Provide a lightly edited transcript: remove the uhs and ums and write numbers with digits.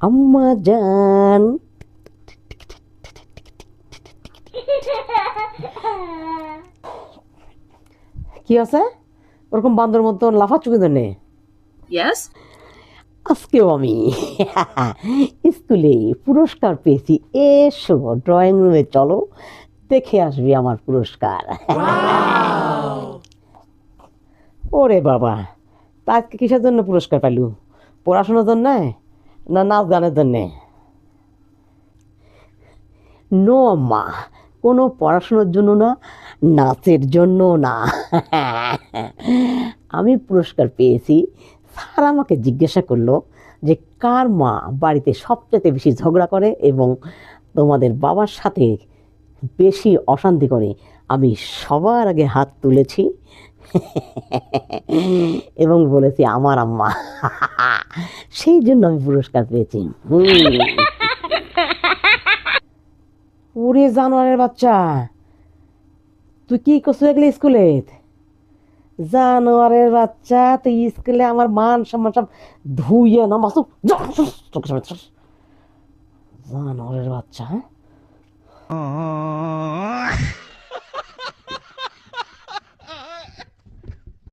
আম্মা জান। কি আছে ওরকম বান্দর মতন লাফাচ্ছ কি জন্যে? Yes? আজকেও আমি স্কুলে পুরস্কার পেয়েছি। এসো ড্রয়িং রুমে চলো, দেখে আসবি আমার পুরস্কার। ওরে বাবা, তা আজকে কিসের জন্য পুরস্কার পেলু? পড়াশোনার জন্য না নাচ গানের জন্যে? নো আম্মা, কোনো পড়াশোনার জন্য না, নাচের জন্য না। আমি পুরস্কার পেয়েছি, স্যার আমাকে জিজ্ঞাসা করলো যে কার মা বাড়িতে সবচেয়ে বেশি ঝগড়া করে এবং তোমাদের বাবার সাথে বেশি অশান্তি করে। আমি সবার আগে হাত তুলেছি এবং বলেছি আমার আম্মা। সেই জন্য আমি পুরস্কার পেয়েছি। ওরে জানোয়ারের বাচ্চা, তুই কি করছো এগুলো স্কুলে? জানোয়ারের বাচ্চা, তুই স্কুলে আমার মান সম্মান সব ধুইয়ে নামাস। জানোয়ারের বাচ্চা, হ্যাঁ?